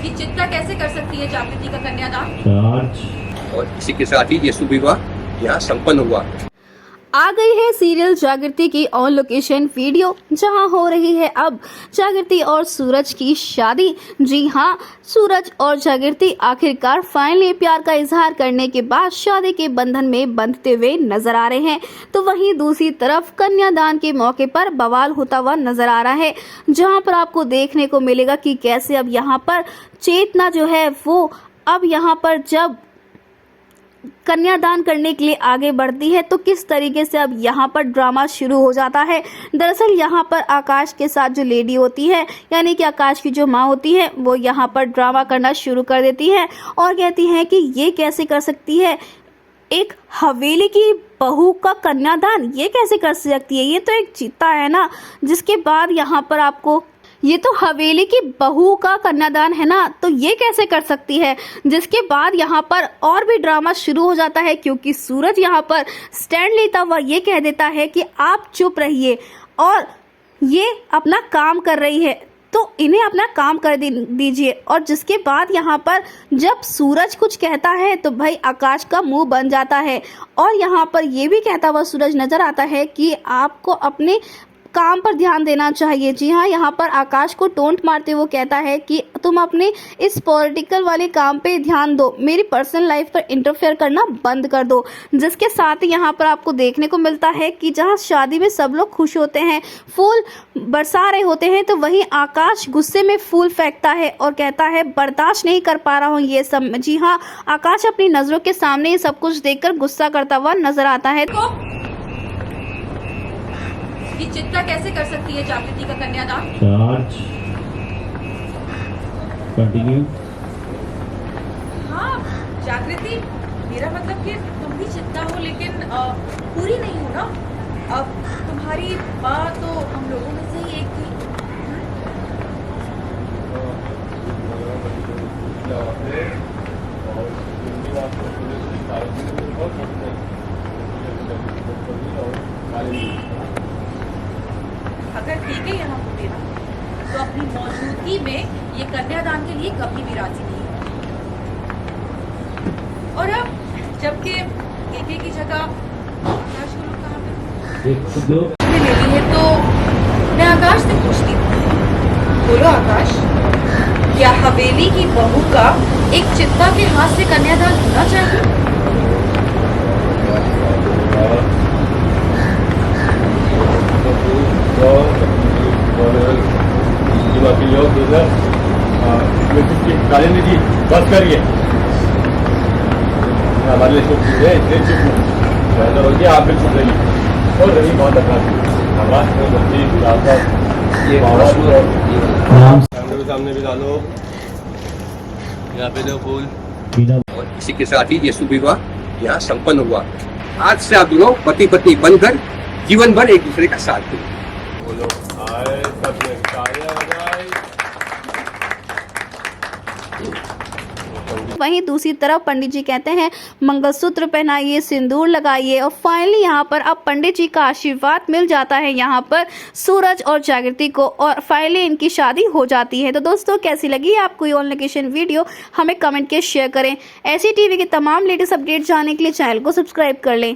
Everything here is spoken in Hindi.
ये चिंता कैसे कर सकती है जागृति का कन्यादान? और इसी के साथ ही ये शुभ विवाह यहाँ संपन्न हुआ। आ गई है सीरियल जागृति की ऑन लोकेशन वीडियो, जहां हो रही है अब जागृति और सूरज की शादी। जी हां, सूरज और जागृति आखिरकार फाइनली प्यार का इजहार करने के बाद शादी के बंधन में बंधते हुए नजर आ रहे हैं। तो वहीं दूसरी तरफ कन्यादान के मौके पर बवाल होता हुआ नजर आ रहा है, जहां पर आपको देखने को मिलेगा कि कैसे अब यहाँ पर चेतना जो है वो अब यहाँ पर जब कन्यादान करने के लिए आगे बढ़ती है तो किस तरीके से अब यहाँ पर ड्रामा शुरू हो जाता है। दरअसल यहाँ पर आकाश के साथ जो लेडी होती है, यानी कि आकाश की जो माँ होती है, वो यहाँ पर ड्रामा करना शुरू कर देती है और कहती है कि ये कैसे कर सकती है, एक हवेली की बहू का कन्यादान ये कैसे कर सकती है, ये तो एक चिता है ना। जिसके बाद यहाँ पर आपको ये तो हवेली की बहू का कन्यादान है ना, तो ये कैसे कर सकती है। जिसके बाद यहाँ पर और भी ड्रामा शुरू हो जाता है, क्योंकि सूरज यहाँ पर स्टैंड लेता हुआ ये कह देता है कि आप चुप रहिए और ये अपना काम कर रही है तो इन्हें अपना काम कर दीजिए। और जिसके बाद यहाँ पर जब सूरज कुछ कहता है तो भाई आकाश का मुंह बन जाता है और यहाँ पर ये भी कहता हुआ सूरज नजर आता है कि आपको अपने काम पर ध्यान देना चाहिए। जी हाँ, यहाँ पर आकाश को टोंट मारते हुए कहता है कि तुम अपने इस पॉलिटिकल वाले काम पे ध्यान दो, मेरी पर्सनल लाइफ पर इंटरफेयर करना बंद कर दो। जिसके साथ ही यहाँ पर आपको देखने को मिलता है कि जहाँ शादी में सब लोग खुश होते हैं, फूल बरसा रहे होते हैं, तो वहीं आकाश गुस्से में फूल फेंकता है और कहता है बर्दाश्त नहीं कर पा रहा हूँ ये सब। जी हाँ, आकाश अपनी नज़रों के सामने ये सब कुछ देखकर गुस्सा करता हुआ नजर आता है। ये चिंता कैसे कर सकती है जागृति का कन्यादान? कंटिन्यू। हाँ जागृति, मेरा मतलब कि तुम भी चिंता हो लेकिन पूरी नहीं हो ना। अब तुम्हारी बात तो हम लोगों में से ही एक थी। अगर ठीक है यहाँ हो देना तो अपनी मौजूदगी में ये कन्यादान के लिए कभी भी राजी नहीं है। और अब जबकि केके की जगह आकाश को लोग कहाँ पे ले ली है, तो मैं आकाश से पूछती हूँ, बोलो आकाश, क्या हवेली की बहू का एक चित्ता के हाथ से कन्यादान होना चाहिए? जी बस करिए, हमारे लिए चुप है, इसलिए चुप बेहतर हो गया, आप भी चुप रहिए। और रही बहुत अच्छा सामने भी डालो, यहाँ पे दो फूल। और इसी के साथ ही ये शुभ विवाह यहाँ संपन्न हुआ। आज से आप दोनों पति पत्नी बनकर जीवन भर एक दूसरे का साथ दें। बोलो आए सबने तालियां बजाई। वहीं दूसरी तरफ पंडित जी कहते हैं मंगलसूत्र पहनाइए, सिंदूर लगाइए और फाइनली यहाँ पर अब पंडित जी का आशीर्वाद मिल जाता है यहाँ पर सूरज और जागृति को और फाइनली इनकी शादी हो जाती है। तो दोस्तों, कैसी लगी आपको ये ऑन लोकेशन वीडियो, हमें कमेंट के शेयर करें। ऐसी टीवी के तमाम लेटेस्ट अपडेट जानने के लिए चैनल को सब्सक्राइब कर लें।